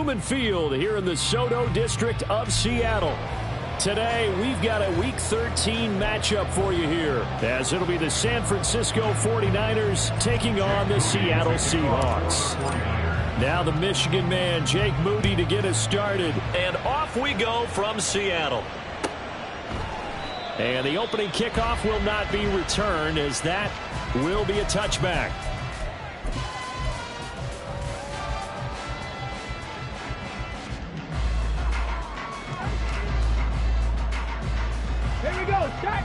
Lumen Field here in the SoDo district of Seattle. Today, we've got a Week 13 matchup for you here, as it'll be the San Francisco 49ers taking on the Seattle Seahawks. Now the Michigan man, Jake Moody, to get us started. And off we go from Seattle. And the opening kickoff will not be returned, as that will be a touchback. Here we go, start.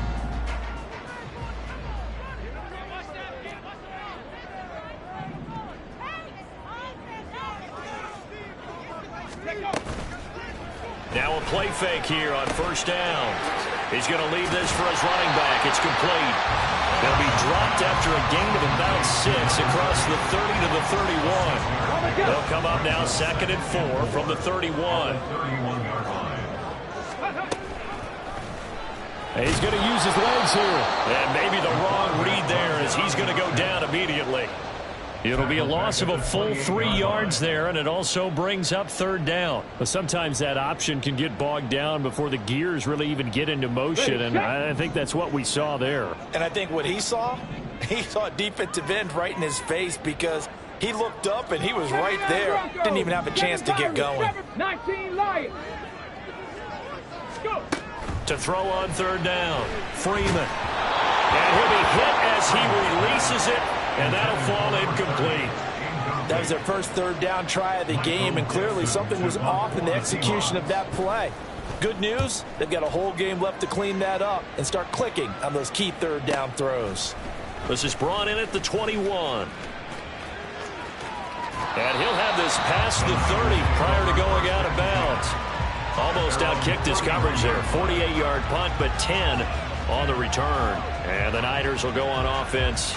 Now a play fake here on first down. He's going to leave this for his running back. It's complete. They'll be dropped after a gain of about 6 across the 30 to the 31. They'll come up now 2nd and 4 from the 31. He's going to use his legs here. And maybe the wrong read there, as he's going to go down immediately. It'll be a loss of a full 3 yards there, and it also brings up 3rd down. But sometimes that option can get bogged down before the gears really even get into motion, and I think that's what we saw there. And I think what he saw a defensive end right in his face, because he looked up and he was right there. Didn't even have a chance to get going. 19 Lions. Go. To throw on 3rd down, Freeman. And he'll be hit as he releases it, and that'll fall incomplete. That was their first 3rd down try of the game, and clearly something was off in the execution of that play. Good news, they've got a whole game left to clean that up and start clicking on those key 3rd down throws. This is brought in at the 21. And he'll have this past the 30 prior to going out of bounds. Almost outkicked his coverage there. 48-yard punt, but 10 on the return. And the Niners will go on offense,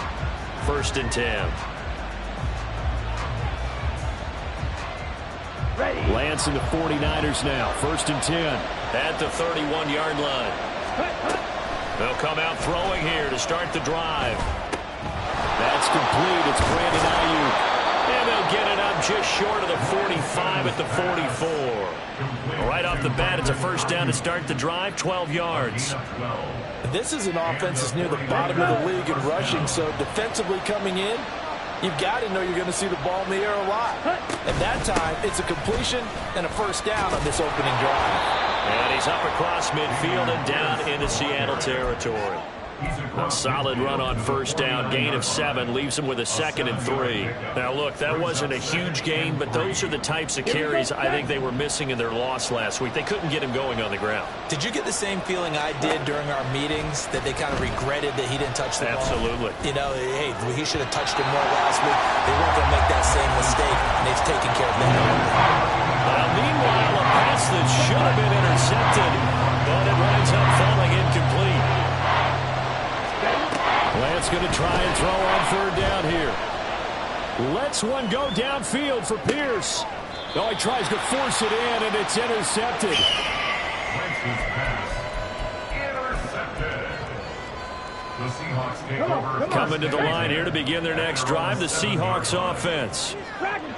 1st and 10. Ready. Lance and the 49ers now, 1st and 10. At the 31-yard line. They'll come out throwing here to start the drive. That's complete. It's Brandon Ayuk. And they'll get it up just short of the 45 at the 44. Right off the bat, it's a 1st down to start the drive, 12 yards. This is an offense that's near the bottom of the league in rushing, so defensively coming in, you've got to know you're going to see the ball in the air a lot. At that time, it's a completion and a 1st down on this opening drive. And he's up across midfield and down into Seattle territory. A solid run on 1st down, gain of 7, leaves him with a 2nd and 3. Now, look, that wasn't a huge gain, but those are the types of carries I think they were missing in their loss last week. They couldn't get him going on the ground. Did you get the same feeling I did during our meetings, that they kind of regretted that he didn't touch the ball? Absolutely. You know, hey, he should have touched it more last week. They weren't going to make that same mistake, and they've taken care of that. Well, meanwhile, a pass that should have been intercepted, but it winds up falling incomplete. Lance going to try and throw on 3rd down here. Lets one go downfield for Pierce. Oh, he tries to force it in, and it's intercepted. Coming to the line here to begin their next drive, the Seahawks offense.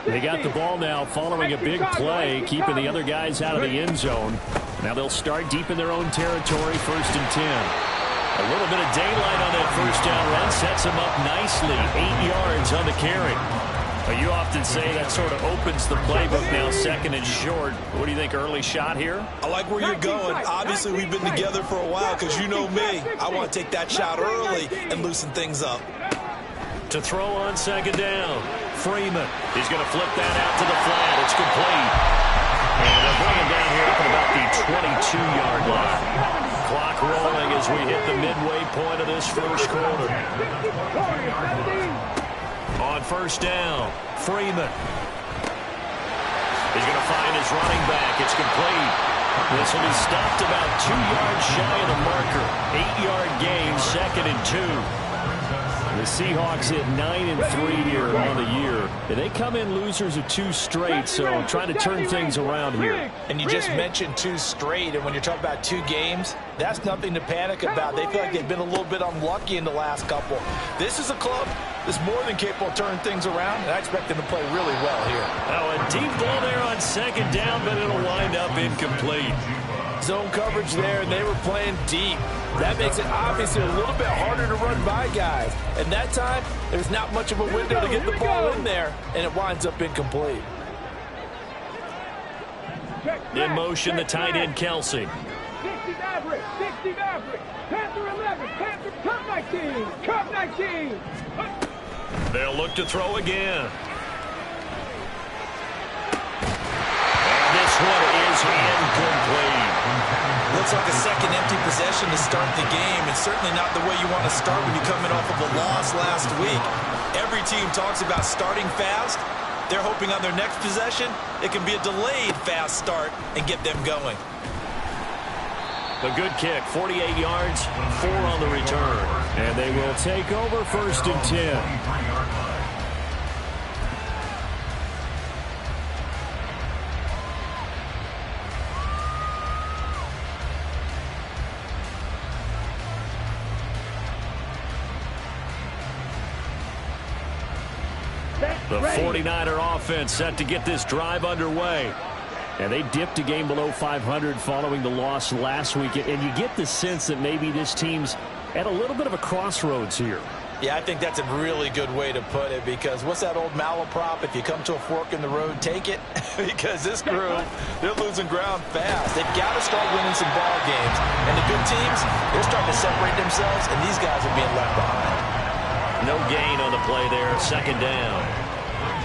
They got the ball now following a big play, keeping the other guys out of the end zone. Now they'll start deep in their own territory, 1st and 10. A little bit of daylight on that 1st down run sets him up nicely. 8 yards on the carry. You often say that sort of opens the playbook now, 2nd and short. What do you think, early shot here? I like where you're going. Obviously, we've been together for a while, because you know me. I want to take that shot early and loosen things up. To throw on 2nd down, Freeman. He's going to flip that out to the flat. It's complete. And they'll bring him down here up at about the 22-yard line. Clock rolling as we hit the midway point of this 1st quarter. On 1st down, Freeman. He's going to find his running back. It's complete. This will be stopped about 2 yards shy of the marker. 8-yard gain, 2nd and 2. The Seahawks hit 9-3 here on the year. And they come in losers of 2 straight, so trying to turn things around here. And you just mentioned 2 straight, and when you're talking about 2 games, that's nothing to panic about. They feel like they've been a little bit unlucky in the last couple. This is a club that's more than capable of turning things around, and I expect them to play really well here. Now a deep ball there on 2nd down, but it'll wind up incomplete. Zone coverage there, and they were playing deep. That makes it obviously a little bit harder to run by guys. And that time, there's not much of a window to get the ball in there, and it winds up incomplete. In motion, the tight end, Kelsey. 60 Maverick, 60 Maverick. Panther 11, Panther, Cup 19, Cup 19. They'll look to throw again. This one is incomplete. Looks like a second empty possession to start the game, and certainly not the way you want to start when you're coming off of a loss last week. Every team talks about starting fast. They're hoping on their next possession, it can be a delayed fast start and get them going. A good kick, 48 yards, 4 on the return. And they will take over 1st and 10. The 49er offense set to get this drive underway. And they dipped a game below 500 following the loss last week. And you get the sense that maybe this team's at a little bit of a crossroads here. Yeah, I think that's a really good way to put it, because what's that old malaprop? If you come to a fork in the road, take it. Because this crew, they're losing ground fast. They've got to start winning some ball games. And the good teams, they're starting to separate themselves, and these guys are being left behind. No gain on the play there, 2nd down.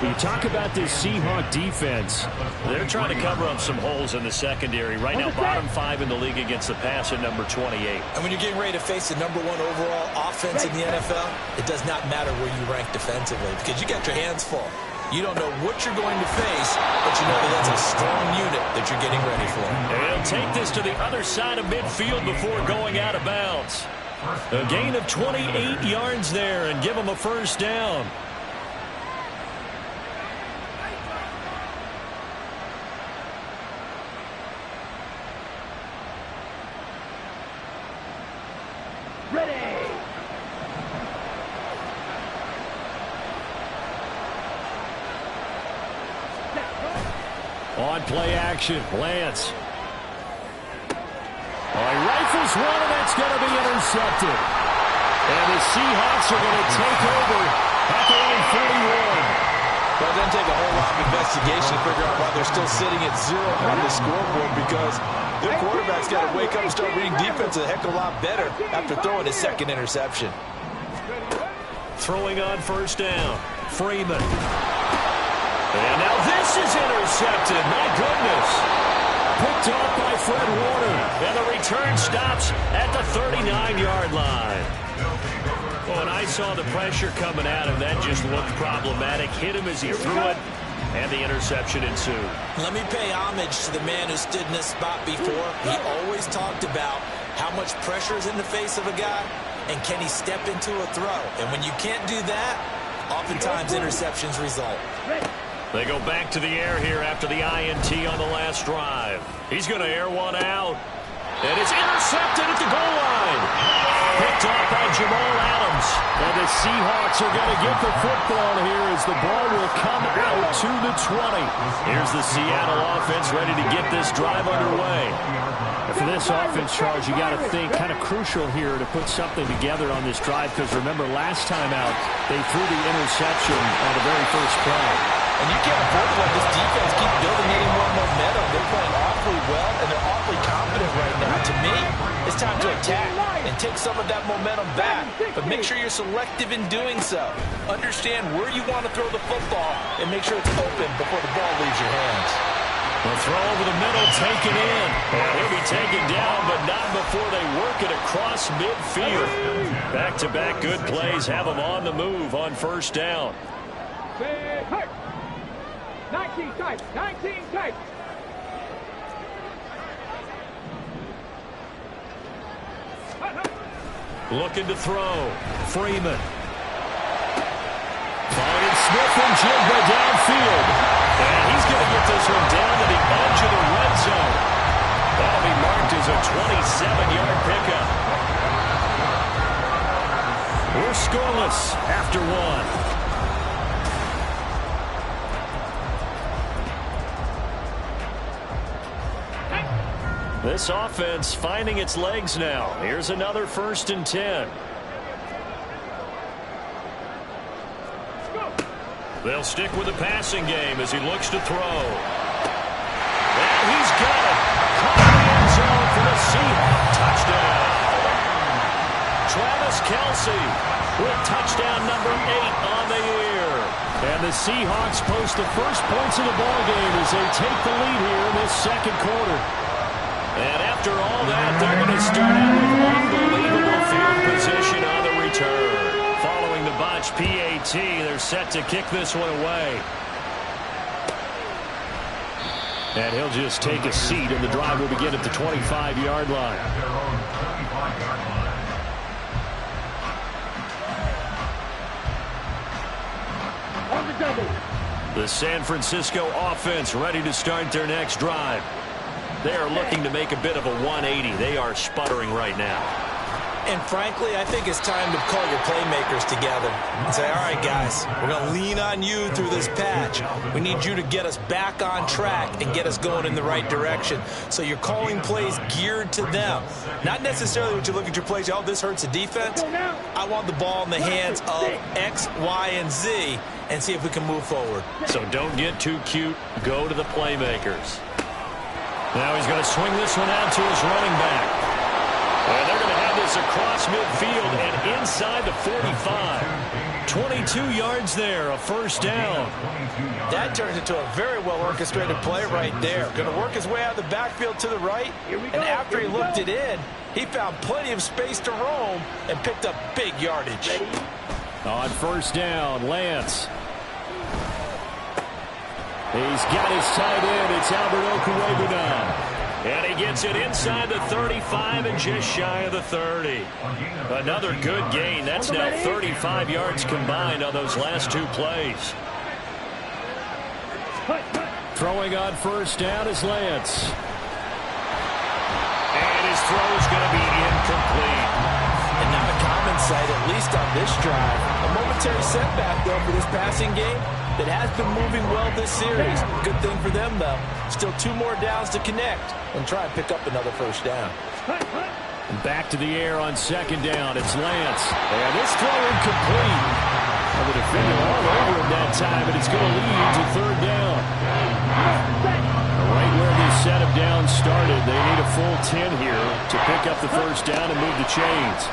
You talk about this Seahawk defense. They're trying to cover up some holes in the secondary. Right now, bottom 5 in the league against the pass at number 28. And when you're getting ready to face the #1 overall offense in the NFL, it does not matter where you rank defensively, because you got your hands full. You don't know what you're going to face, but you know that that's a strong unit that you're getting ready for. And they'll take this to the other side of midfield before going out of bounds. A gain of 28 yards there and give them a 1st down. On play action, Lance. He rifles one, and that's going to be intercepted. And the Seahawks are going to take over at the line 41. Well, it doesn't take a whole lot of investigation to figure out why they're still sitting at 0 on the scoreboard, because their quarterback's got to wake up and start reading defense a heck of a lot better after throwing his 2nd interception. Throwing on 1st down, Freeman. And now this is intercepted. My goodness. Picked off by Fred Warner. And the return stops at the 39-yard line. Oh, and I saw the pressure coming at him. That just looked problematic. Hit him as he threw it, and the interception ensued. Let me pay homage to the man who stood in this spot before. He always talked about how much pressure is in the face of a guy, and can he step into a throw. And when you can't do that, oftentimes interceptions result. They go back to the air here after the INT on the last drive. He's going to air one out. And it's intercepted at the goal line. Picked off by Jamal Adams. And the Seahawks are going to get the football here as the ball will come out to the 20. Here's the Seattle offense ready to get this drive underway. And for this offense, Charles, you got to think kind of crucial here to put something together on this drive, because remember last time out they threw the interception on the very first play. And you can't afford to let this defense keep building any more momentum. They're playing awfully well, and they're awfully confident right now. To me, it's time to attack and take some of that momentum back. But make sure you're selective in doing so. Understand where you want to throw the football and make sure it's open before the ball leaves your hands. The throw over the middle, taken in. He'll be taken down, but not before they work it across midfield. Back-to-back good plays have them on the move on 1st down. 19 tight, 19 tight. Looking to throw. Freeman. Smith-Njigba downfield. And he's going to get this one down to the edge of the red zone. That'll be marked as a 27-yard pickup. We're scoreless after one. This offense finding its legs now. Here's another 1st and 10. They'll stick with the passing game as he looks to throw. And he's got it. Caught in the end zone for the Seahawks. Touchdown. Travis Kelce with touchdown number 8 on the year. And the Seahawks post the first points of the ballgame as they take the lead here in this second quarter. And after all that, they're going to start out with unbelievable field position on the return. Following the botch PAT, they're set to kick this one away. And he'll just take a seat, and the drive will begin at the 25-yard line. On the double. The San Francisco offense ready to start their next drive. They are looking to make a bit of a 180. They are sputtering right now. And frankly, I think it's time to call your playmakers together and say, all right, guys, we're going to lean on you through this patch. We need you to get us back on track and get us going in the right direction. So you're calling plays geared to them. Not necessarily when you look at your plays, oh, this hurts the defense. I want the ball in the hands of X, Y, and Z and see if we can move forward. So don't get too cute. Go to the playmakers. Now he's going to swing this one out to his running back. And they're going to have this across midfield and inside the 45. 22 yards there, a 1st down. That turns into a very well-orchestrated play right there. Going to work his way out of the backfield to the right. And after he looked it in, he found plenty of space to roam and picked up big yardage. On 1st down, Lance. He's got his tight end. It's Albert Okwuegbunam. And he gets it inside the 35 and just shy of the 30. Another good gain. That's now 35 yards combined on those last 2 plays. Throwing on 1st down is Lance. And his throw is going to be incomplete. And not a common sight, at least on this drive. A momentary setback, though, for this passing game that has been moving well this series. Good thing for them, though. Still 2 more downs to connect and try and pick up another 1st down. Back to the air on 2nd down. It's Lance. And this throw incomplete. And the defender all over him that time, and it's going to lead to 3rd down. Right where this set of downs started, they need a full 10 here to pick up the 1st down and move the chains.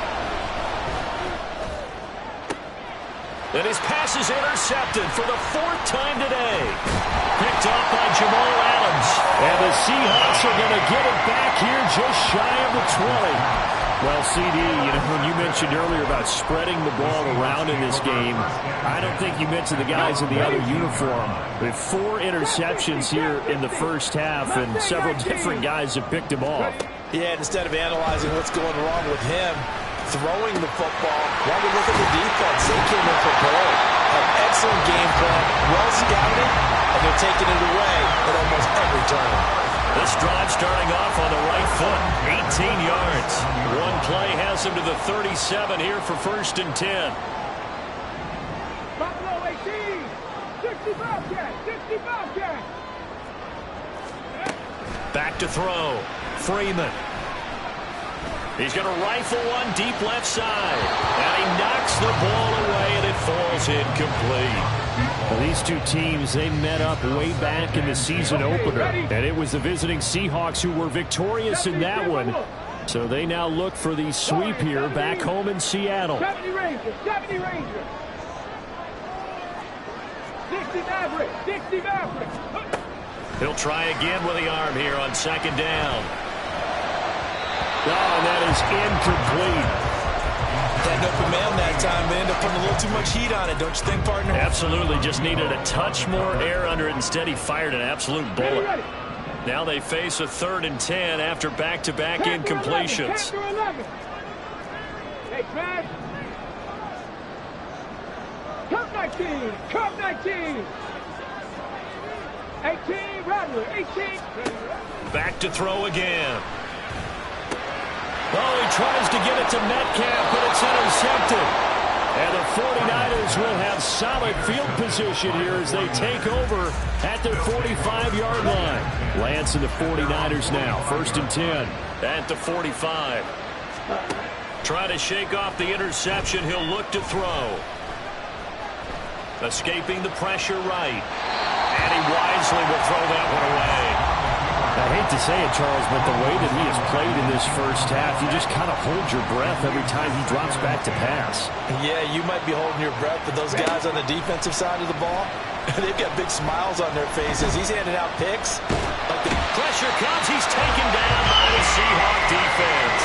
And his pass is intercepted for the 4th time today. Picked off by Jamal Adams. And the Seahawks are going to get it back here just shy of the 20. Well, CD, when you mentioned earlier about spreading the ball around in this game, I don't think you mentioned the guys in the other uniform. We have 4 interceptions here in the 1st half, and several different guys have picked him off. Yeah, instead of analyzing what's going wrong with him, throwing the football, why don't we look at the defense? They came in prepared. An excellent game plan, well scouted, and they're taking it away at almost every turn. This drive starting off on the right foot, 18 yards. One play has him to the 37 here for 1st and 10. Buffalo 18. 65 catch. 65 catch. Back to throw. Freeman. He's going to rifle one deep left side. And he knocks the ball away, and it falls incomplete. Well, these 2 teams, they met up way back in the season opener. And it was the visiting Seahawks who were victorious in that one. So they now look for the sweep here back home in Seattle. 70 Rangers. 70 Rangers. 60 Mavericks. 60 Mavericks. He'll try again with the arm here on 2nd down. Oh, and that is incomplete. That open man that time, they end up putting a little too much heat on it, don't you think, partner? Absolutely. Just needed a touch more air under it. Instead, he fired an absolute bullet. Now they face a 3rd and 10 after back-to-back incompletions. Hey, Brad. Cup 19. Cup 19. 18, Rattler. 18. Back to throw again. Oh, he tries to get it to Metcalf, but it's intercepted. And the 49ers will have solid field position here as they take over at their 45-yard line. Lance and the 49ers now, 1st and 10. At the 45. Trying to shake off the interception. He'll look to throw. Escaping the pressure right. And he wisely will throw that one away. I hate to say it, Charles, but the way that he has played in this first half, you just kind of hold your breath every time he drops back to pass. Yeah, you might be holding your breath, but those guys on the defensive side of the ball, they've got big smiles on their faces. He's handing out picks. Pressure comes. He's taken down by the Seahawk defense.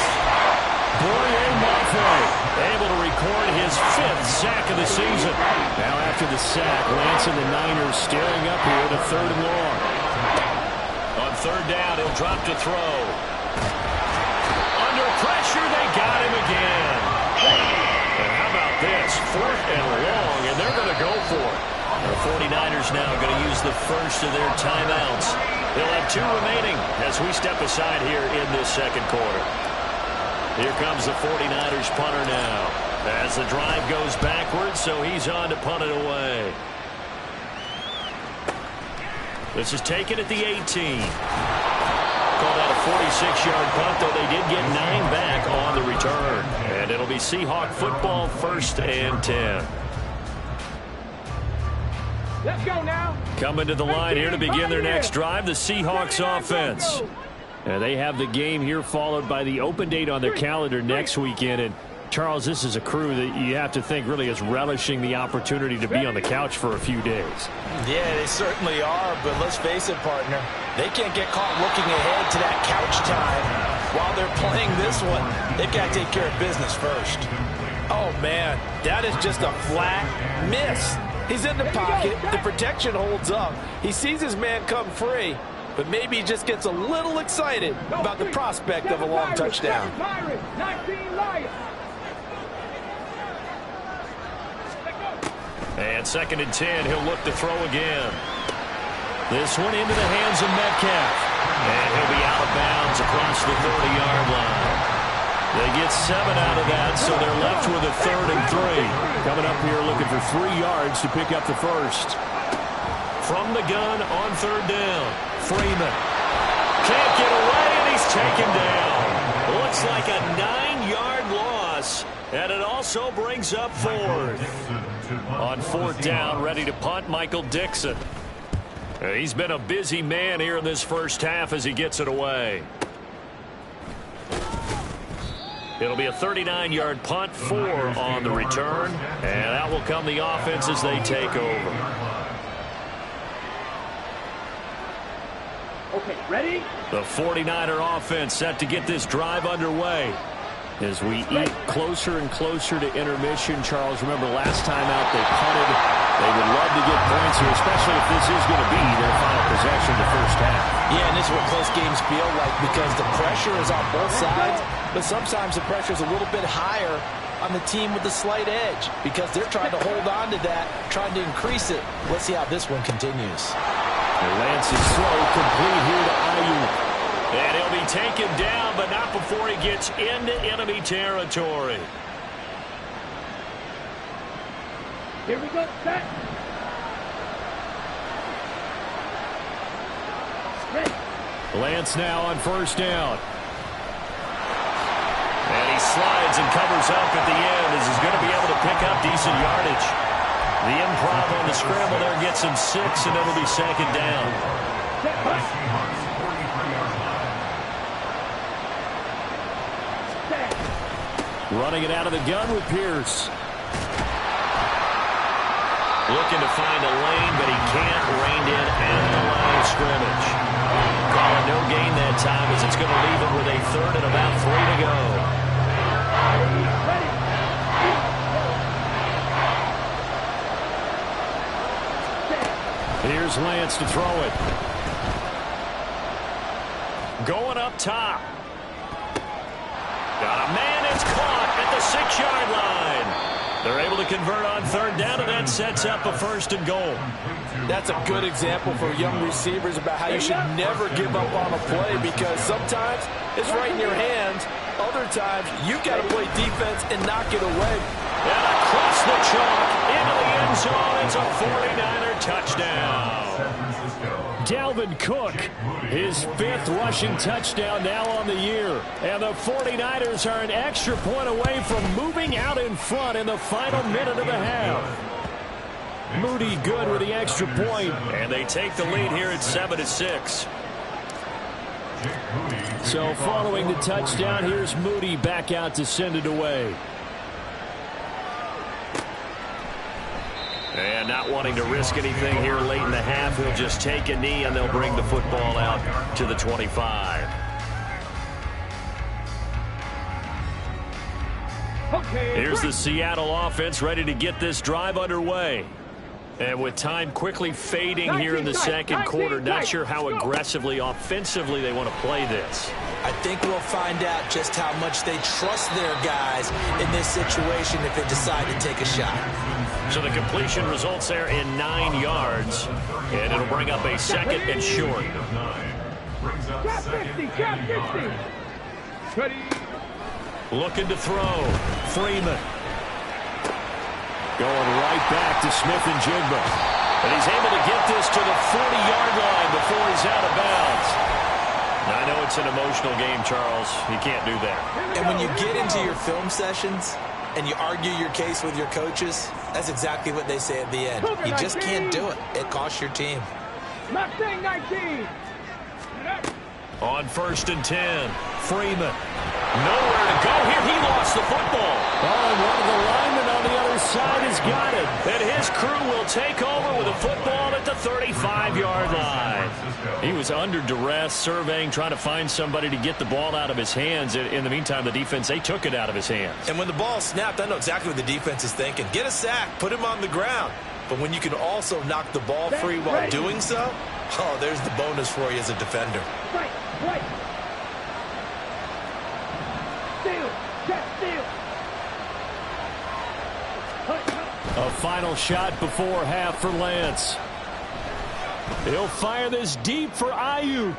Boye Mafe Able to record his 5th sack of the season. Now after the sack, Lance and the Niners staring up here to 3rd and long. On 3rd down, he'll drop to throw. Under pressure, they got him again. And how about this? 4th and long, and they're going to go for it. The 49ers now going to use the first of their timeouts. They'll have 2 remaining as we step aside here in this 2nd quarter. Here comes the 49ers punter now. As the drive goes backwards, so he's on to punt it away. This is taken at the 18. Called out a 46-yard punt, though they did get 9 back on the return. And it'll be Seahawk football, 1st and 10. Let's go now. Coming to the line here to begin their next drive, the Seahawks offense. And they have the game here followed by the open date on their calendar next weekend. And Charles, this is a crew that you have to think really is relishing the opportunity to be on the couch for a few days. Yeah, they certainly are, but let's face it, partner. They can't get caught looking ahead to that couch time while they're playing this one. They've got to take care of business first. Oh, man, that is just a flat miss. He's in the pocket. The protection holds up. He sees his man come free, but maybe he just gets a little excited about the prospect of a long touchdown. 19 Lions. And 2nd and 10, he'll look to throw again. This one into the hands of Metcalf. And he'll be out of bounds across the 30-yard line. They get 7 out of that, so they're left with a 3rd and 3. Coming up here looking for 3 yards to pick up the first. From the gun on 3rd down. Freeman. Can't get away, and he's taken down. Looks like a 9-yard loss. And it also brings up 4th. On 4th down, ready to punt, Michael Dixon. He's been a busy man here in this first half as he gets it away. It'll be a 39-yard punt, 4 on the return. And out will come the offense as they take over. Okay, ready? The 49er offense set to get this drive underway. As we eat closer and closer to intermission, Charles, remember last time out they punted. They would love to get points here, especially if this is going to be their final possession of the first half. Yeah, and this is what close games feel like because the pressure is on both sides, but sometimes the pressure is a little bit higher on the team with the slight edge because they're trying to hold on to that, trying to increase it. Let's see how this one continues. And Lance is slow, complete here to Ayuk. And he'll be taken down, but not before he gets into enemy territory. Here we go, set. Lance now on 1st down. And he slides and covers up at the end as he's going to be able to pick up decent yardage. The improv on the scramble there gets him 6, and it'll be 2nd down. Running it out of the gun with Pierce. Looking to find a lane, but he can't. Reined in at the line of scrimmage. Calling no gain that time as it's going to leave it with a 3rd and about 3 to go. Here's Lance to throw it. Going up top. Got a man, it's caught at the 6-yard line. They're able to convert on third down, and that sets up a 1st and goal. That's a good example for young receivers about how you should never give up on a play, because sometimes it's right in your hands. Other times, you've got to play defense and knock it away. And across the chalk into the end zone. It's a 49er touchdown. Dalvin Cook, his 5th rushing touchdown now on the year. And the 49ers are an extra point away from moving out in front in the final minute of the half. Moody good with the extra point. And they take the lead here at 7-6. So following the touchdown, here's Moody back out to send it away. And not wanting to risk anything here late in the half, he'll just take a knee, and they'll bring the football out to the 25. Here's the Seattle offense ready to get this drive underway. And with time quickly fading here in the second quarter, not sure how aggressively, offensively they want to play this. I think we'll find out just how much they trust their guys in this situation if they decide to take a shot. So the completion results there in 9 yards, and it'll bring up a 2nd and short. Drop 50, drop 50. Ready. Looking to throw. Freeman. Going right back to Smith-Njigba. And he's able to get this to the 40-yard line before he's out of bounds. Now, I know it's an emotional game, Charles. You can't do that. And when you get into your film sessions and you argue your case with your coaches, that's exactly what they say at the end. You just can't do it. It costs your team. Mustang 19. On 1st and 10, Freeman. Nowhere to go here. He lost the football. Oh, and one of the linemen on the other side has got it. And his crew will take over with a football at the 35-yard line. He was under duress, surveying, trying to find somebody to get the ball out of his hands. In the meantime, the defense, they took it out of his hands. And when the ball snapped, I know exactly what the defense is thinking. Get a sack, put him on the ground. But when you can also knock the ball free while doing so, oh, there's the bonus for you as a defender. Right, right. Steal, check, steal. A final shot before half for Lance. He'll fire this deep for Ayuk.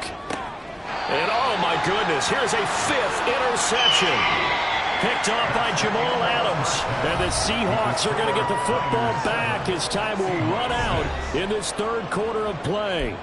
And oh my goodness, here's a 5th interception. Picked off by Jamal Adams. And the Seahawks are going to get the football back as time will run out in this 3rd quarter of play.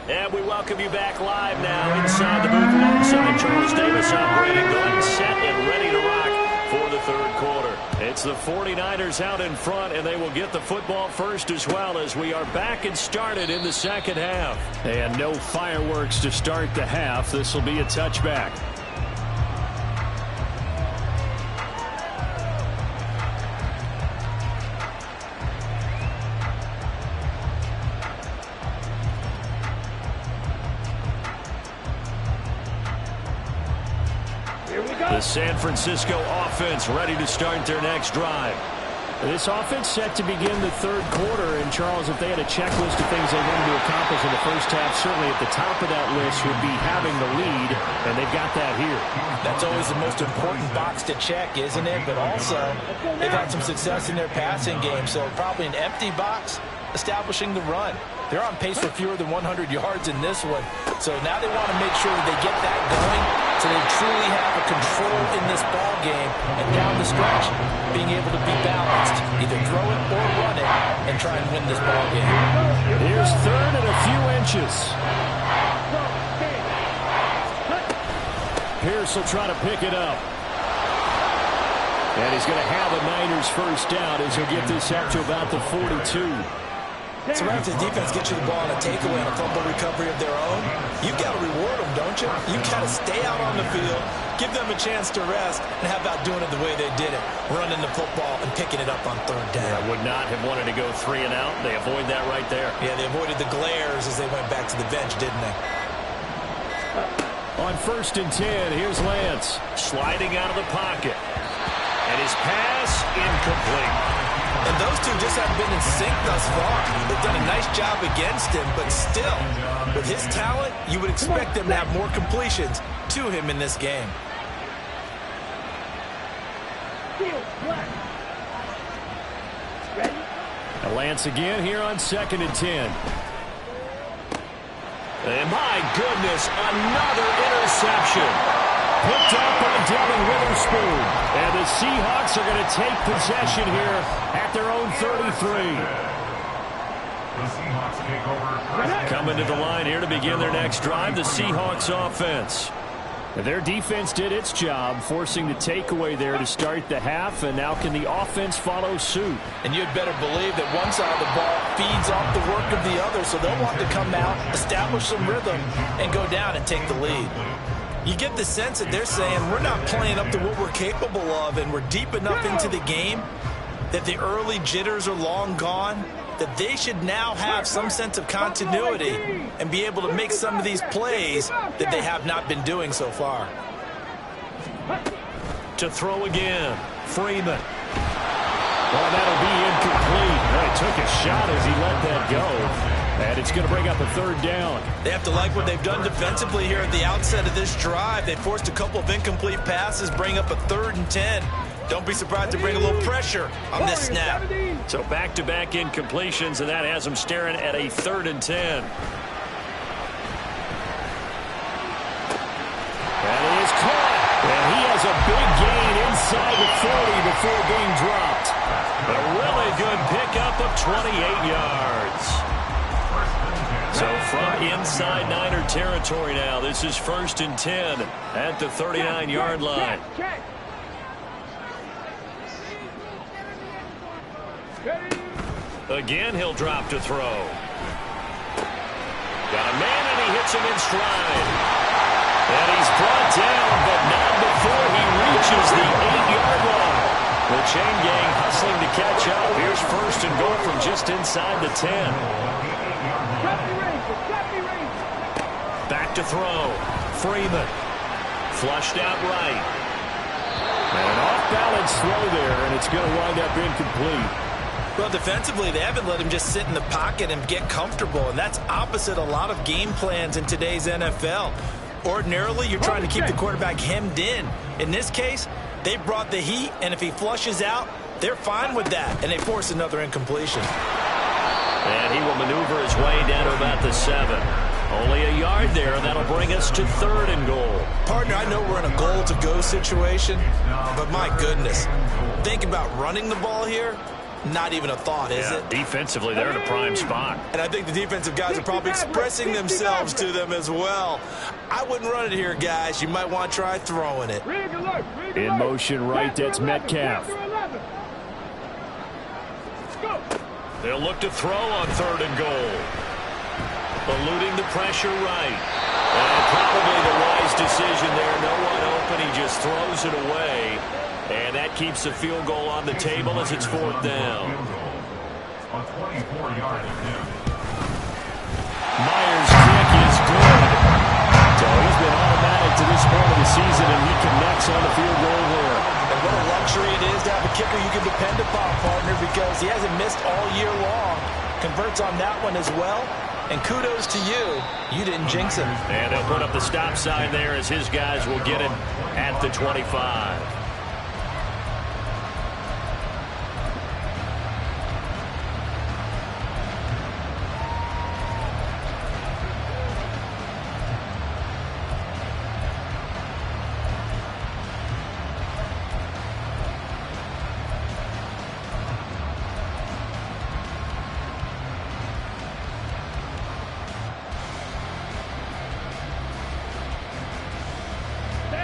And we welcome you back live now inside the booth alongside Charles Davis. I'm Brandon Glenn, set and ready to rock for the 3rd quarter. It's the 49ers out in front, and they will get the football first as well as we are back and started in the 2nd half. And no fireworks to start the half. This will be a touchback. The San Francisco offense ready to start their next drive. This offense set to begin the 3rd quarter. And, Charles, if they had a checklist of things they wanted to accomplish in the first half, certainly at the top of that list would be having the lead, and they've got that here. That's always the most important box to check, isn't it? But also, they've had some success in their passing game, so probably an empty box establishing the run. They're on pace for fewer than 100 yards in this one, so now they want to make sure that they get that going so they truly have a control in this ball game, and down the stretch, being able to be balanced, either throw it or run it, and try and win this ball game. Here's 3rd and a few inches. Pierce will try to pick it up. And he's going to have a Niners first down as he'll get this up to about the 42. So right after the defense gets you the ball on a takeaway and a fumble recovery of their own, you've got to reward them, don't you? You've got to stay out on the field, give them a chance to rest, and how about doing it the way they did it, running the football and picking it up on 3rd down. I would not have wanted to go 3 and out. They avoid that right there. Yeah, they avoided the glares as they went back to the bench, didn't they? On 1st and 10, here's Lance. Sliding out of the pocket. And his pass incomplete. And those two just haven't been in sync thus far. They've done a nice job against him, but still, with his talent, you would expect them to have more completions to him in this game. A Lance again here on 2nd and 10. And my goodness, another interception. Picked up by Devin Witherspoon. And the Seahawks are going to take possession here at their own 33. Coming to the line here to begin their next drive, the Seahawks offense. Their defense did its job, forcing the takeaway there to start the half, and now can the offense follow suit? And you'd better believe that one side of the ball feeds off the work of the other, so they'll want to come out, establish some rhythm, and go down and take the lead. You get the sense that they're saying we're not playing up to what we're capable of, and we're deep enough into the game that the early jitters are long gone, that they should now have some sense of continuity and be able to make some of these plays that they have not been doing so far. To throw again, Freeman. Well, that'll be incomplete. Well, he took a shot as he let that go. And it's going to bring up a 3rd down. They have to like what they've done defensively here at the outset of this drive. They forced a couple of incomplete passes, bring up a 3rd and 10. Don't be surprised to bring a little pressure on this snap. So back-to-back incompletions, and that has them staring at a 3rd and 10. And he is caught. And he has a big gain inside the 40 before being dropped. A really good pickup of 28 yards. So from inside Niner territory now, this is 1st and 10 at the 39-yard line. Again, he'll drop to throw. Got a man, and he hits him in stride. And he's brought down, but not before he reaches the 8-yard line. The chain gang hustling to catch up. Here's 1st and goal from just inside the 10. Back to throw. Freeman. Flushed out right. And an off-balance throw there, and it's going to wind up incomplete. Well, defensively, they haven't let him just sit in the pocket and get comfortable, and that's opposite a lot of game plans in today's NFL. Ordinarily, you're trying to keep the quarterback hemmed in. In this case, they brought the heat, and if he flushes out, they're fine with that, and they force another incompletion. And he will maneuver his way down to about the 7. Only a yard there, and that'll bring us to 3rd and goal. Partner, I know we're in a goal-to-go situation, but my goodness, think about running the ball here. Not even a thought, is it? Defensively, they're in a prime spot. And I think the defensive guys are probably expressing themselves to them as well. I wouldn't run it here, guys. You might want to try throwing it. In motion right, that's Metcalf. They'll look to throw on 3rd and goal. Eluding the pressure right. And probably the wise decision there. No one open. He just throws it away. And that keeps the field goal on the table as it's 4th down. Myers' kick is good. So he's been automatic to this point of the season, and he connects on the field goal there. And what a luxury it is to have a kicker you can depend upon, partner, because he hasn't missed all year long. Converts on that one as well. And kudos to you. You didn't jinx him. And they'll put up the stop sign there as his guys will get him at the 25.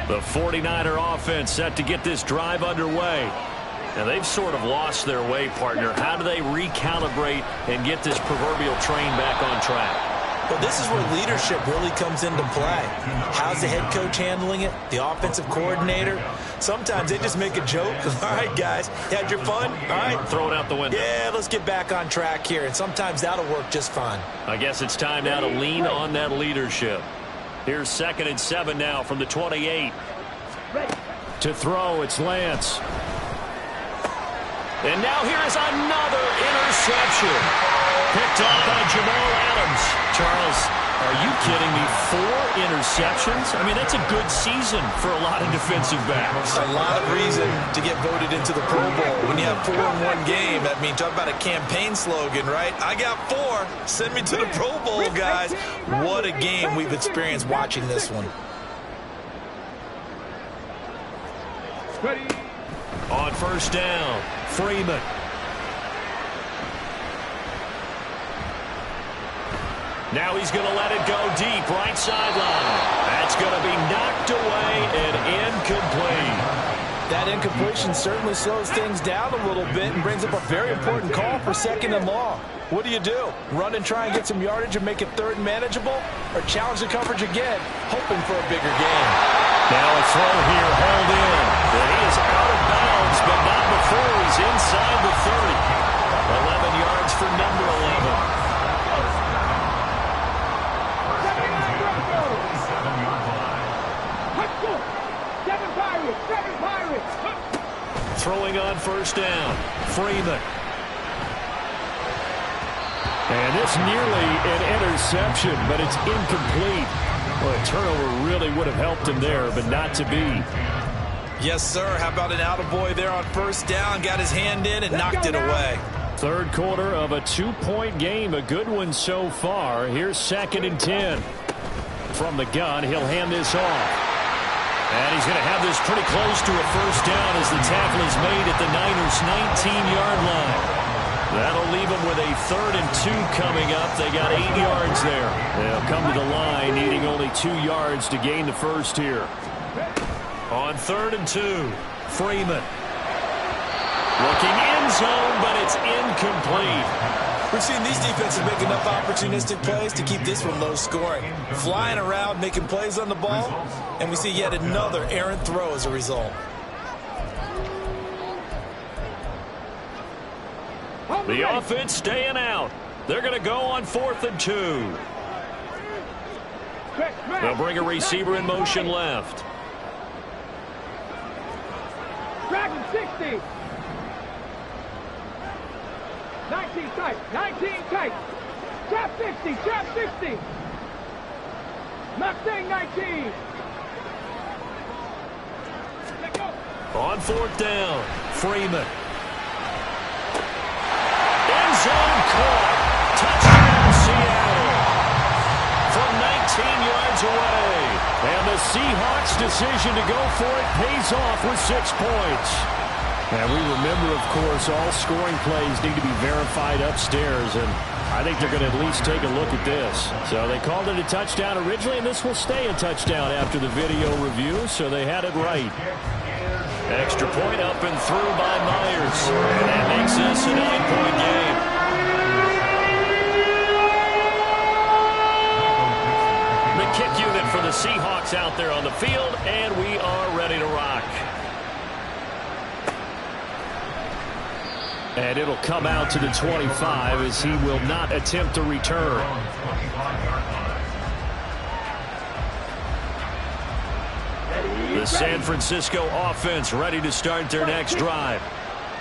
The 49er offense set to get this drive underway. Now, they've sort of lost their way, partner. How do they recalibrate and get this proverbial train back on track? Well, this is where leadership really comes into play. How's the head coach handling it? The offensive coordinator? Sometimes they just make a joke. All right, guys, you had your fun? All right. Throw it out the window. Yeah, let's get back on track here. And sometimes that'll work just fine. I guess it's time now to lean on that leadership. Here's 2nd and 7 now from the 28. To throw, it's Lance. And now here is another interception. Picked off by Jamal Adams. Charles, are you kidding me? 4 interceptions? I mean, that's a good season for a lot of defensive backs. A lot of reason to get voted into the Pro Bowl. When you have 4 in one game, I mean, talk about a campaign slogan, right? I got 4. Send me to the Pro Bowl, guys. What a game we've experienced watching this one. On first down, Freeman. Now he's going to let it go deep, right sideline. That's going to be knocked away and incomplete. That incompletion certainly slows things down a little bit and brings up a very important call for 2nd and long. What do? Run and try and get some yardage and make it 3rd and manageable? Or challenge the coverage again, hoping for a bigger gain? Now a throw here, held in. And he is out of bounds, but not before he's inside the 30. 11 yards for number 11. Throwing on first down, Freeman. And it's nearly an interception, but it's incomplete. Well, a turnover really would have helped him there, but not to be. Yes, sir. How about an attaboy there on first down? Got his hand in and knocked it away. 3rd quarter of a 2-point game. A good one so far. Here's 2nd and 10. From the gun, he'll hand this off. And he's going to have this pretty close to a first down as the tackle is made at the Niners' 19-yard line. That'll leave them with a 3rd and 2 coming up. They got 8 yards there. They'll come to the line needing only 2 yards to gain the first here. On 3rd and 2, Freeman. Looking end zone, but it's incomplete. We've seen these defenses make enough opportunistic plays to keep this one low scoring. Flying around, making plays on the ball, and we see yet another errant throw as a result. The offense staying out. They're going to go on 4th and 2. They'll bring a receiver in motion left. Dragon 60. 19 tight. 19 tight. Trap 60. Trap 60. Mustang 19. Let go. On 4th down, Freeman. End zone caught. Touchdown, Seattle. From 19 yards away. And the Seahawks' decision to go for it pays off with 6 points. And we remember, of course, all scoring plays need to be verified upstairs, and I think they're going to at least take a look at this. So they called it a touchdown originally, and this will stay a touchdown after the video review, so they had it right. Extra point up and through by Myers. And that makes this a 9-point game. The kick unit for the Seahawks out there on the field, and we are ready to rock. And it'll come out to the 25 as he will not attempt a return. The San Francisco offense ready to start their next drive.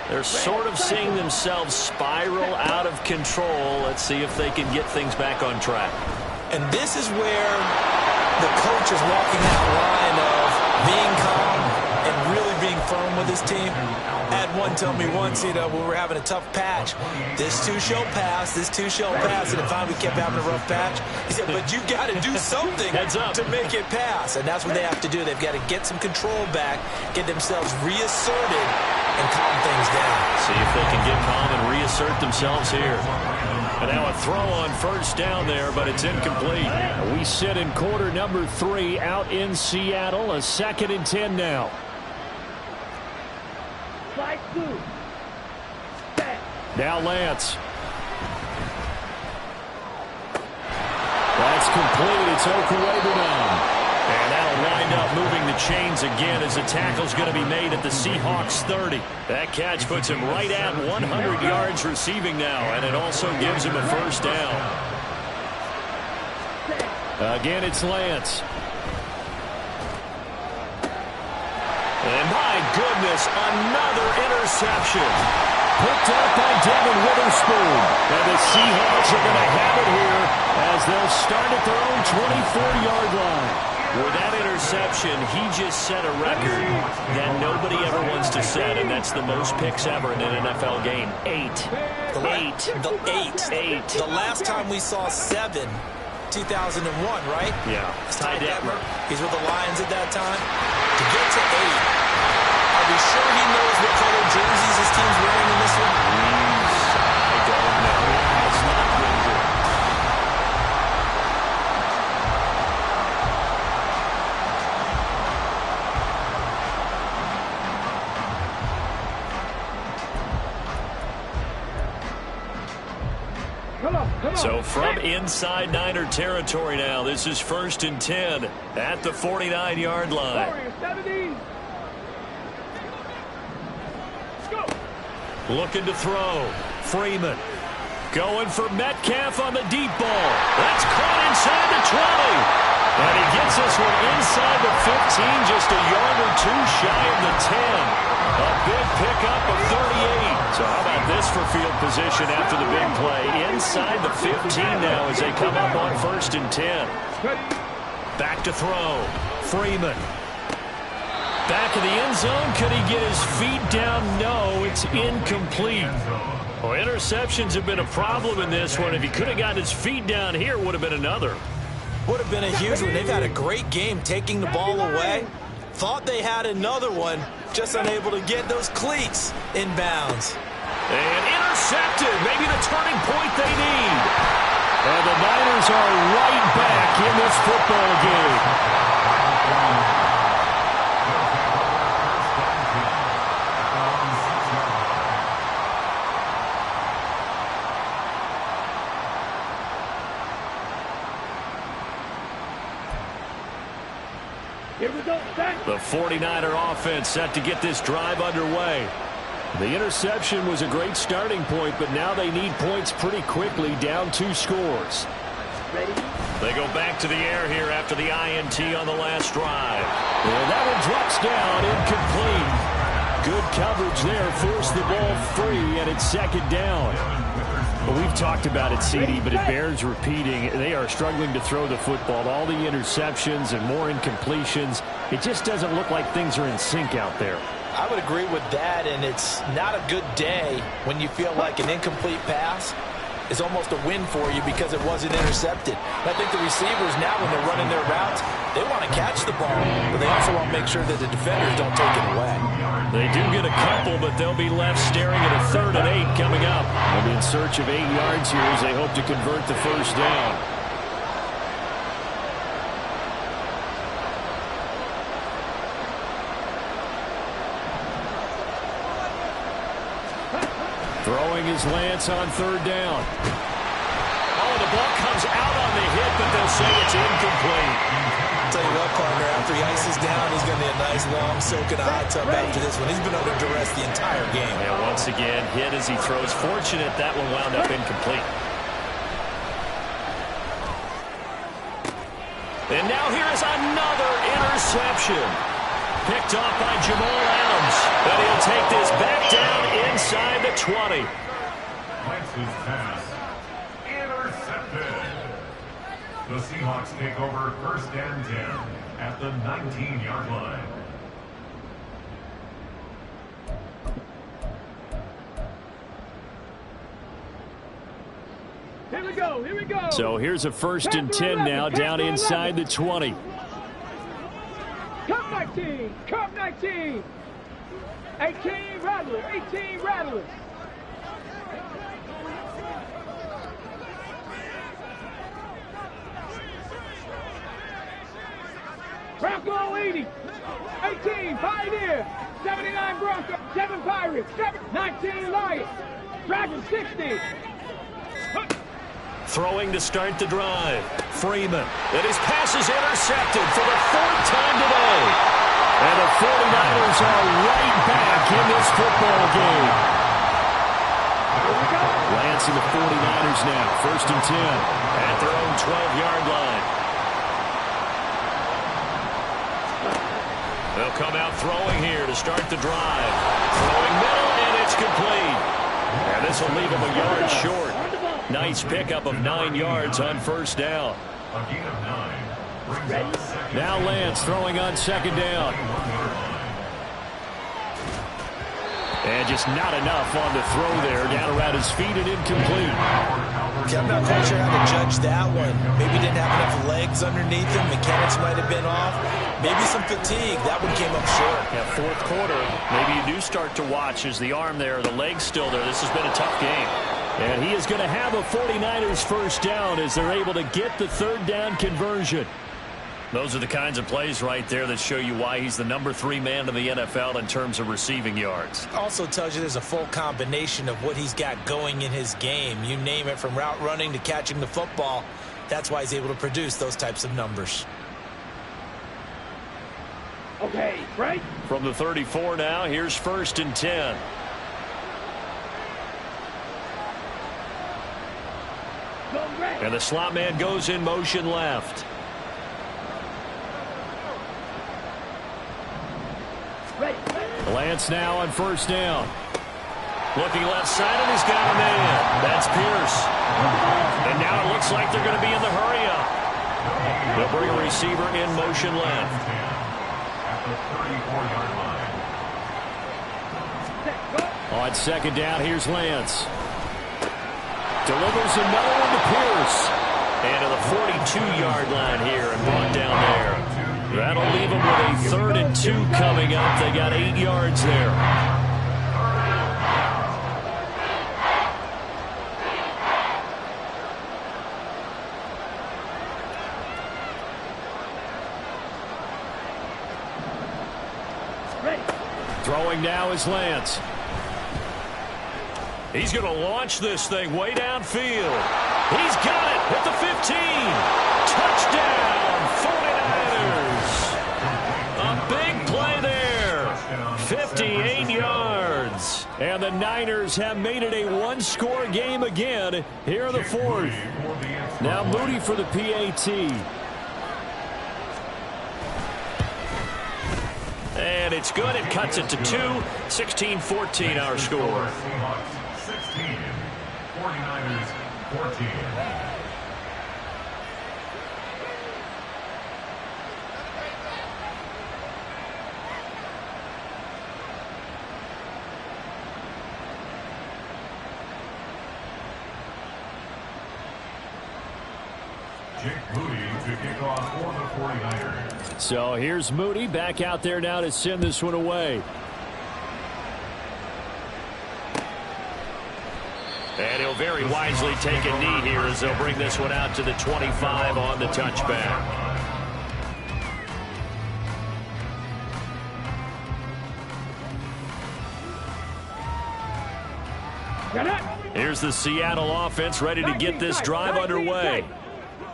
They're sort of seeing themselves spiral out of control. Let's see if they can get things back on track. And this is where the coach is walking that line of being calm and really being firm with his team. I had one tell me once, when we were having a tough patch, this too shall pass, this too shall pass, and finally we kept having a rough patch. He said, but you got to do something to make it pass, and that's what they have to do. They've got to get some control back, get themselves reasserted, and calm things down. See if they can get calm and reassert themselves here. And now a throw on first down there, but it's incomplete. We sit in quarter number 3 out in Seattle, a 2nd and 10 now. Now Lance. That's complete. It's Okuegbunam. And that'll wind up moving the chains again as the tackle's going to be made at the Seahawks 30. That catch puts him right at 100 yards receiving now, and it also gives him a first down. Again, it's Lance. And my goodness, another interception. picked up by Devin Witherspoon. And the Seahawks are going to have it here as they'll start at their own 24-yard line. With that interception, he just set a record that nobody ever wants to set, and that's the most picks ever in an NFL game. 8. The last time we saw 7, 2001, right? Yeah. Ty Detmer. He's with the Lions at that time. To get to 8, are we sure he knows what color jerseys his team's wearing in this one? I don't know. It's not Windsor. So from inside Niner territory now, this is 1st and 10 at the 49-yard line. Looking to throw. Freeman going for Metcalf on the deep ball. That's caught inside the 20. And he gets this one inside the 15, just a yard or two shy of the 10. A big pickup of 38. So how about this for field position after the big play? Inside the 15 now as they come up on 1st and 10. Back to throw. Freeman. Back in the end zone. Could he get his feet down? No, it's incomplete. Well, interceptions have been a problem in this one. If he could have gotten his feet down here, it would have been another. Would have been a huge one. They've had a great game taking the ball away. Thought they had another one, just unable to get those cleats in bounds. And intercepted. Maybe the turning point they need. And the Niners are right back in this football game. The 49er offense set to get this drive underway. The interception was a great starting point, but now they need points pretty quickly, down 2 scores. They go back to the air here after the INT on the last drive. And that one drops down, incomplete. Good coverage there, forced the ball free, and it's 2nd down. Well, we've talked about it, CD, but it bears repeating. They are struggling to throw the football. All the interceptions and more incompletions. It just doesn't look like things are in sync out there. I would agree with that, and it's not a good day when you feel like an incomplete pass is almost a win for you because it wasn't intercepted. I think the receivers now, when they're running their routes, they want to catch the ball, but they also want to make sure that the defenders don't take it away. They do get a couple, but they'll be left staring at a 3rd and 8 coming up. They'll be in search of 8 yards here as they hope to convert the 1st down. Throwing his Lance on 3rd down. Oh, the ball comes out on the hit, but they'll say it's incomplete. I'll tell you what, partner, after he ices down, he's going to be a nice long soak in a hot tub after this one. He's been under duress the entire game. And once again, hit as he throws. Fortunate that one wound up incomplete. And now here is another interception. Picked off by Jamal Adams. But he'll take this back down inside the 20. Lance's pass intercepted. The Seahawks take over 1st and 10 at the 19-yard line. Here we go, here we go. So here's a 1st and 10 now, down inside the 20. Cup 19, Cup 19. 18 Rattlers, 18 Rattlers. Bronco 80, 18 Pioneer, 79 Bronco, 7 Pirates, 19 Lions, Dragon 60. Throwing to start the drive. Freeman. And his pass is intercepted for the 4th time today. And the 49ers are right back in this football game. Lance and the 49ers now, 1st and 10. At their own 12-yard line. They'll come out throwing here to start the drive. Throwing middle, and it's complete. And this will leave him a yard short. Nice pickup of 9 yards on first down. A gain of 9 brings up second. Now Lance throwing on second down. And just not enough on the throw there. Down around his feet and incomplete. I'm not quite sure how to judge that one. Maybe he didn't have enough legs underneath him. Mechanics might have been off. Maybe some fatigue. That one came up short. Yeah, fourth quarter, maybe you do start to watch as the arm there, the leg's still there. This has been a tough game. And he is going to have a 49ers first down as they're able to get the third down conversion. Those are the kinds of plays right there that show you why he's the number 3 man in the NFL in terms of receiving yards. Also tells you there's a full combination of what he's got going in his game. You name it, from route running to catching the football. That's why he's able to produce those types of numbers. Okay, right? From the 34 now, here's 1st and 10. Go red. And the slot man goes in motion left. Ready. Lance now on first down. Looking left side, and he's got a man. That's Pierce. And now it looks like they're going to be in the hurry up. They'll bring a receiver in motion left. At the 34-yard line. On second down, here's Lance. Delivers another one to Pierce. And to the 42-yard line here and brought down there. That'll leave them with a 3rd and 2 coming up. They got 8 yards there. Ready. Throwing now is Lance. He's going to launch this thing way downfield. He's got it at the 15. Touchdown, 49ers. A big play there. 58 yards. And the Niners have made it a one-score game again here in the 4th. Now Moody for the PAT. And it's good. It cuts it to 2. 16-14 our score. Seahawks 16, 49ers 14. Jake Moody to kick off for the 49ers. So here's Moody back out there now to send this one away. And he'll very wisely take a knee here as they'll bring this one out to the 25 on the touchback. Here's the Seattle offense ready to get this drive underway.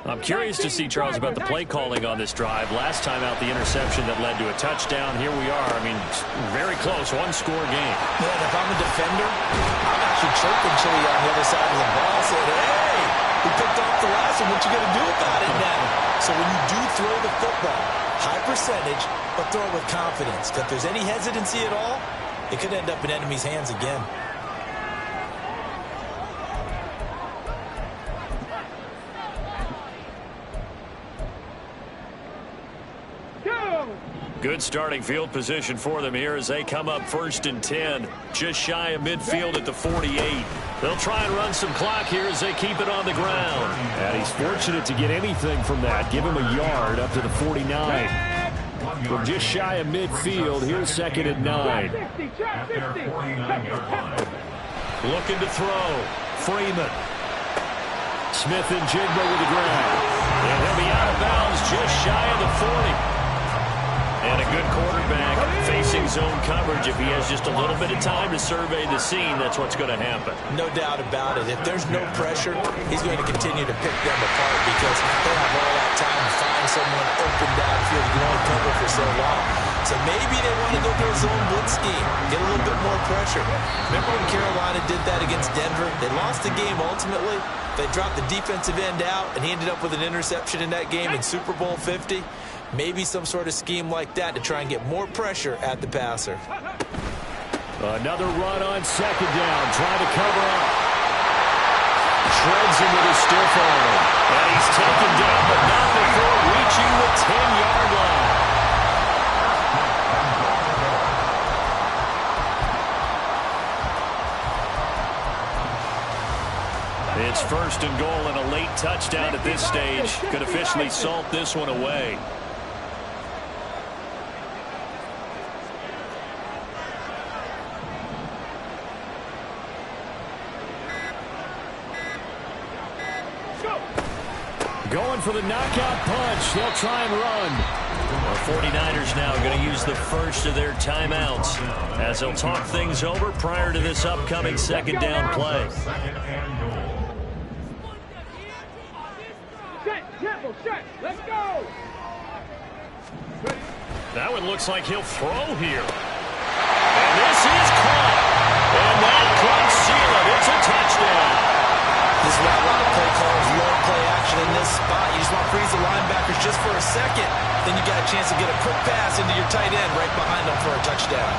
I'm curious to see, Charles, about the play calling on this drive. Last time out, the interception that led to a touchdown. Here we are. I mean, very close, one-score game. Man, if I'm a defender, I'm actually chirping Chili on the other side of the ball, saying, hey, we picked off the last one. What you going to do about it now? So when you do throw the football, high percentage, but throw it with confidence. If there's any hesitancy at all, it could end up in enemy's hands again. Good starting field position for them here as they come up 1st and 10. Just shy of midfield at the 48. They'll try and run some clock here as they keep it on the ground. And he's fortunate to get anything from that. Give him a yard up to the 49. From just shy of midfield, here's 2nd and 9. Looking to throw. Freeman. Smith and Jigba with the grab. And he'll be out of bounds just shy of the 40. And a good quarterback facing zone coverage. If he has just a little bit of time to survey the scene, that's what's going to happen. No doubt about it. If there's no pressure, he's going to continue to pick them apart because they'll have all that time to find someone open downfield. You can only cover for so long. So maybe they want to go to a zone blitz scheme, get a little bit more pressure. Remember when Carolina did that against Denver? They lost the game ultimately. They dropped the defensive end out, and he ended up with an interception in that game in Super Bowl 50. Maybe some sort of scheme like that to try and get more pressure at the passer. Another run on second down, trying to cover up. Shreds him with a stiff arm. And he's taken down, but not before reaching the 10-yard line. It's first and goal, and a late touchdown at this stage could officially salt this one away. Going for the knockout punch. They'll try and run. The 49ers now going to use the first of their timeouts as they'll talk things over prior to this upcoming second down play. Let's go. That one looks like he'll throw here. And this is caught. And that could seal it. It's a touchdown. This is why a lot of play callers love play action in this spot. You just want to freeze the linebackers just for a second. Then you got a chance to get a quick pass into your tight end right behind them for a touchdown.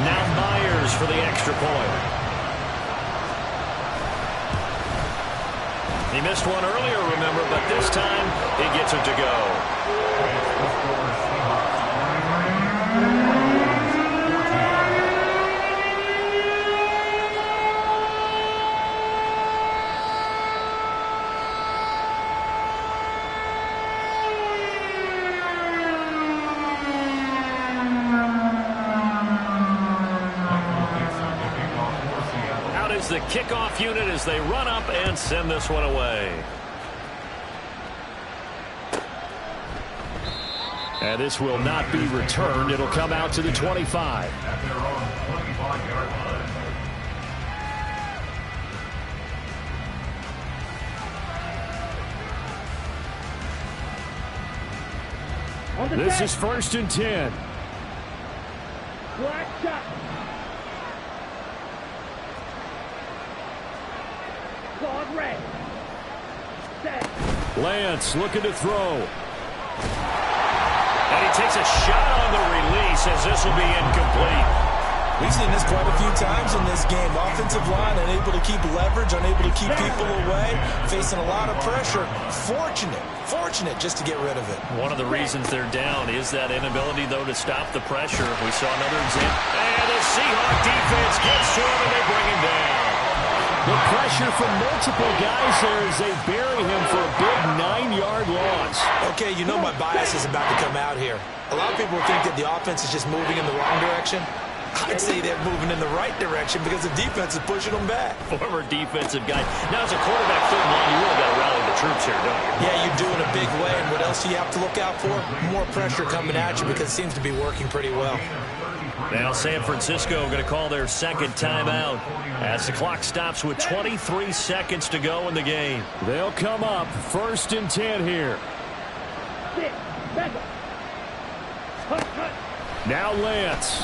Now Myers for the extra point. He missed one earlier, remember, but this time he gets it to go. The kickoff unit as they run up and send this one away. And this will not be returned. It'll come out to the 25. At their own 25-yard line. This is first and 10. Black shot. Claude Ray. Set. Lance looking to throw. And he takes a shot on the release as this will be incomplete. We've seen this quite a few times in this game. Offensive line unable to keep leverage, unable to keep people away, facing a lot of pressure. Fortunate just to get rid of it. One of the reasons they're down is that inability, though, to stop the pressure. We saw another example. And the Seahawk defense gets to him, and they bring him down. The pressure from multiple guys there as they bury him for a big 9-yard loss. Okay, you know my bias is about to come out here. A lot of people think that the offense is just moving in the wrong direction. I'd say they're moving in the right direction because the defense is pushing them back. Former defensive guy. Now, as a quarterback third line, you really got to rally the troops here, don't you? Yeah, you do in a big way. And what else do you have to look out for? More pressure coming at you because it seems to be working pretty well. Now San Francisco going to call their second timeout as the clock stops with 23 seconds to go in the game. They'll come up first and 10 here. Now Lance.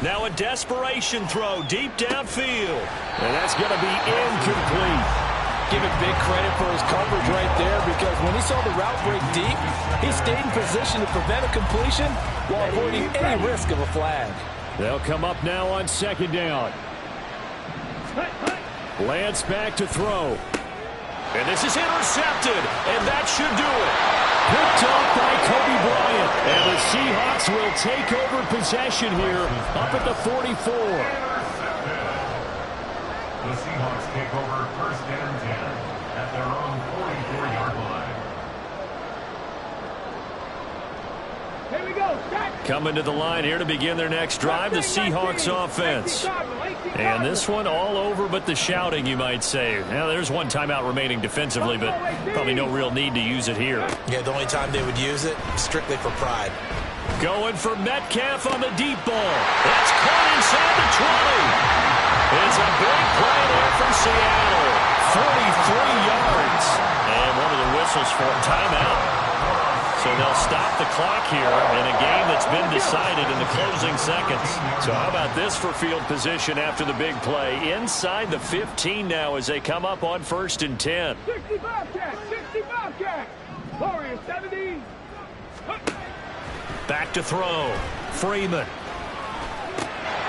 Now a desperation throw deep downfield. And that's going to be incomplete. Give it big credit for his coverage right there because when he saw the route break deep, he stayed in position to prevent a completion while avoiding any risk of a flag. They'll come up now on second down. Lance back to throw. And this is intercepted, and that should do it. Picked off by Kobe Bryant. And the Seahawks will take over possession here up at the 44. The Seahawks take over first and 10 at their own 44-yard line. Here we go. Coming to the line here to begin their next drive, the Seahawks offense. And this one all over but the shouting, you might say. Now, there's one timeout remaining defensively, but probably no real need to use it here. Yeah, the only time they would use it, strictly for pride. Going for Metcalf on the deep ball. That's caught inside the 20. It's a big play there from Seattle. 43 yards. And one of the whistles for a timeout. So they'll stop the clock here in a game that's been decided in the closing seconds. So how about this for field position after the big play? Inside the 15 now as they come up on first and 10. 60 Bobcats, 60 Bobcats. Warriors 17. Back to throw. Freeman.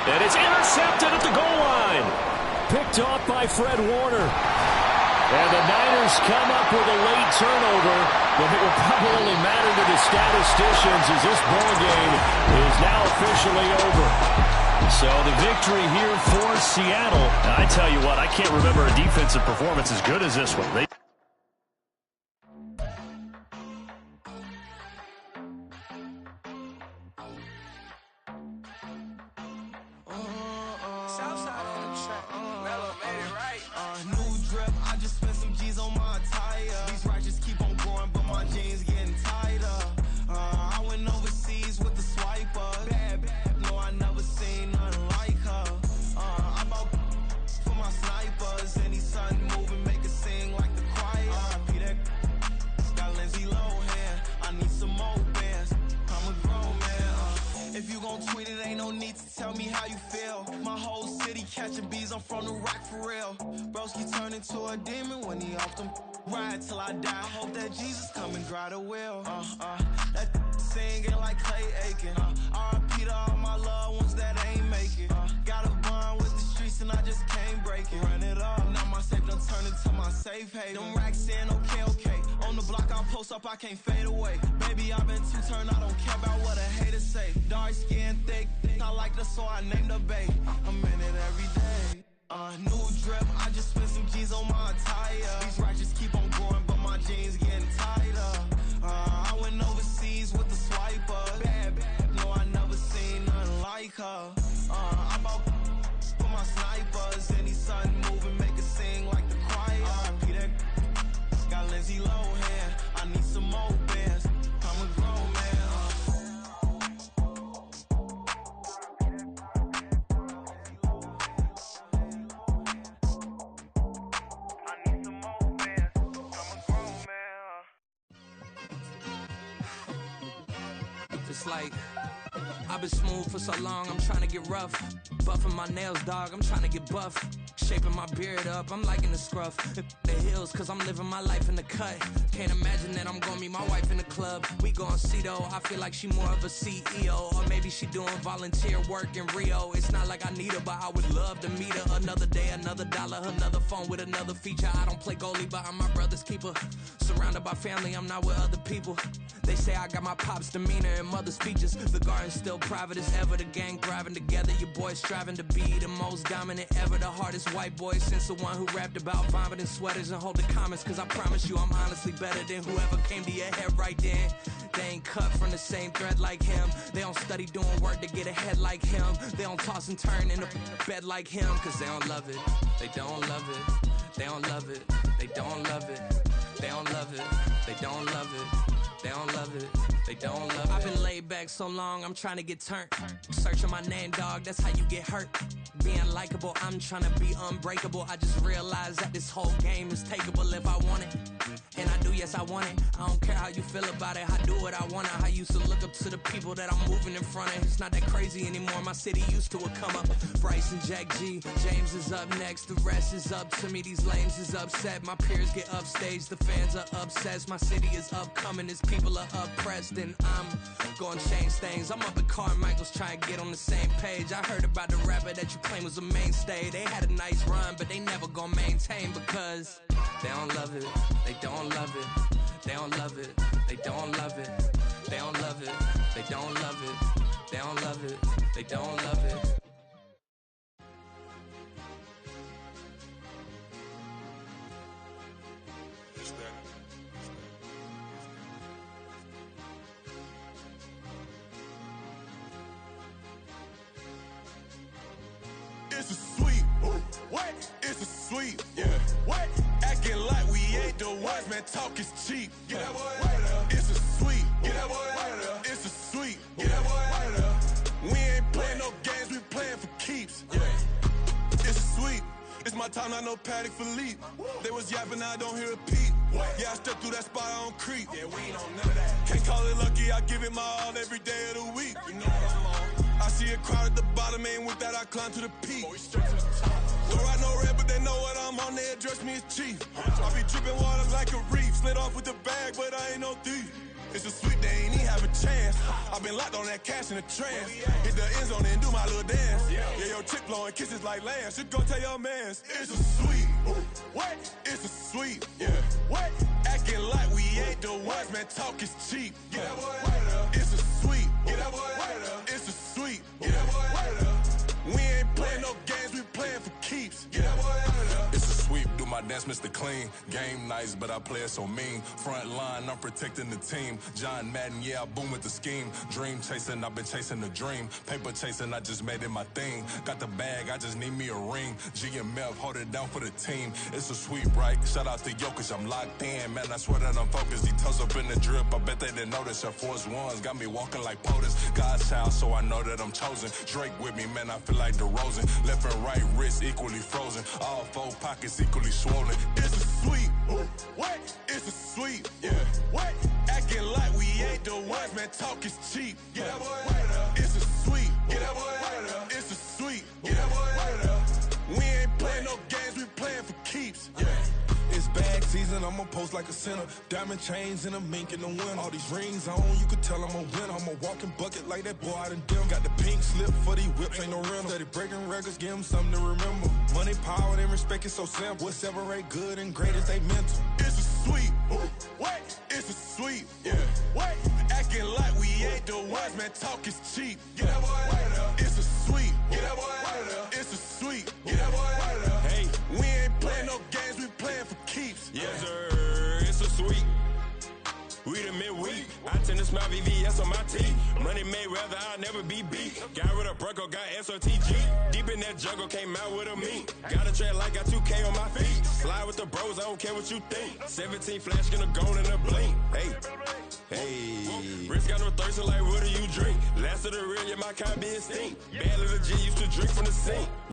And it's intercepted at the goal line. Picked off by Fred Warner. And the Niners come up with a late turnover, but it will probably only matter to the statisticians as this ball game is now officially over. So the victory here for Seattle. Now, I tell you what, I can't remember a defensive performance as good as this one. I can't fade away. Baby, I've been too turned, I don't care about what a hater say. Dark skin, thick, I like the so I named the babe. I'm in it every day. New drip, I just spent some G's on my attire. These righteous keep on going, but my jeans getting tighter. I went overseas with the swiper. Bad, no, I never seen nothing like her. I bought for my snipers. Any sun moving, make it sing like the choir. Peter got Lindsay Lohan. I need some more bands. I'm a grown man. I need some more bands. I'm a grown man. It's like I've been smooth for so long, I'm trying to get rough. Buffing my nails, dog, I'm trying to get buff. Shaping my beard up, I'm liking the scruff. The hills, cause I'm living my life in the cut. Can't imagine that I'm gonna meet my wife in the club. We gon' see though, I feel like she more of a CEO. Or maybe she doing volunteer work in Rio. It's not like I need her, but I would love to meet her. Another day, another dollar, another phone with another feature. I don't play goalie, but I'm my brother's keeper. Surrounded by family, I'm not with other people. They say I got my pop's demeanor and mother's features. The garden's still private as ever. The gang thriving together. Your boys striving to be the most dominant ever. The hardest white boy since the one who rapped about vomiting sweaters and holding comments. Cause I promise you I'm honestly better than whoever came to your head right then. They ain't cut from the same thread like him. They don't study doing work to get ahead like him. They don't toss and turn in the bed like him. Cause they don't love it. They don't love it. They don't love it. They don't love it. They don't love it. They don't love it. They don't love it. They don't love it. I've been laid back so long, I'm trying to get turned. Searching my name, dog, that's how you get hurt. Being likable, I'm trying to be unbreakable. I just realized that this whole game is takeable if I want it. And I do, yes, I want it. I don't care how you feel about it. I do what I want. I used to look up to the people that I'm moving in front of. It's not that crazy anymore. My city used to a come up. Bryce and Jack G. James is up next. The rest is up to me. These lames is upset. My peers get upstaged. The fans are obsessed. My city is upcoming. His people are oppressed. And I'm gonna change things. I'm up at Carmichael's trying to get on the same page. I heard about the rapper that you claim was a mainstay. They had a nice run, but they never gonna maintain because they don't love it. They don't love it. They don't love it. They don't love it. They don't love it. They don't love it. They don't love it. They don't love it. It's a sweet. What? It's a sweet. Yeah. What? Acting like we ain't the ones, man. Talk is cheap. Get that boy out of there. It's a sweet. Get that boy out of there. It's a sweet. Get that boy out of there. We ain't playing no games, we playing for keeps. Yeah. It's a sweet. It's my time, not no Patty Philippe. They was yapping, I don't hear a peep. Yeah, I stepped through that spot, I don't creep. Yeah, we ain't on none of that. Can't call it lucky, I give it my all every day of the week. You know what I'm on. I see a crowd at the bottom, ain't with that, I climb to the peak. Don't ride no red, but they know what I'm on, they address me as chief. I be dripping water like a reef, slid off with the bag, but I ain't no thief. It's a sweep, they ain't even have a chance. I've been locked on that cash in the trance. Hit the end zone and do my little dance. Yeah, your chick blowing kisses like Lance. You go tell your mans. It's a sweep. What? It's a sweep. Yeah. What? Acting like we ain't the ones, man. Talk is cheap. Get that boy right up. It's a sweep. Get that boy right up. It's a sweep. Get that boy right up. We ain't playing no games, we playing for keeps. Get that boy right up. It's a sweep, do my dance, Mr. Clean. Game nice, but I play it so mean. Front line, I'm protecting the team. John Madden, yeah, I boom with the scheme. Dream chasing, I've been chasing the dream. Paper chasing, I just made it my thing. Got the bag, I just need me a ring. GMF, hold it down for the team. It's a sweep, right? Shout out to Jokic, I'm locked in. Man, I swear that I'm focused. These toes up in the drip, I bet they didn't notice. Your force ones got me walking like POTUS. God's child, so I know that I'm chosen. Drake with me, man, I feel like DeRozan. Left and right wrist equally frozen. All four pockets equally swollen. It's a sweep. What? It's a sweep. Yeah. What? Acting like we ain't the ones, man. Talk is cheap. Get that boy right up. It's a sweep. Get that boy right up. It's a sweep. Get that boy right up. We ain't playing no games, we playing for keeps. Yeah. It's bag season, I'ma post like a sinner. Diamond chains and a mink in the wind. All these rings on, you could tell I'm a winner. I'm a walking bucket like that boy out in dim. Got the pink slip for these whips, ain't no rental. Steady breaking records, give them something to remember. Money, power, and respect is so simple. What separate good and great is they mental. It's a sweep. What? It's a sweep. Yeah. What? Acting like we ain't the ones, man. Talk is cheap. Get that boy right up. It's a sweep. Get that boy right up. It's a sweep. Get that boy right up. Hey, we ain't playing no games, we playing for keeps. Yes, sir. It's a sweep. We the midweek. I tend to smile VVS on my teeth. Money made rather I'll never be beat. Got rid of Bronco, got SOTG. Deep in that jungle, came out with a meat. Got a track like got 2K on my feet. Slide with the bros, I don't care what you think. 17 flash, gonna go in a blink. Hey. Wrist got no thirst, like what do you drink? Last of the real, yeah, my kind be extinct. Bad little G used to drink from the sink.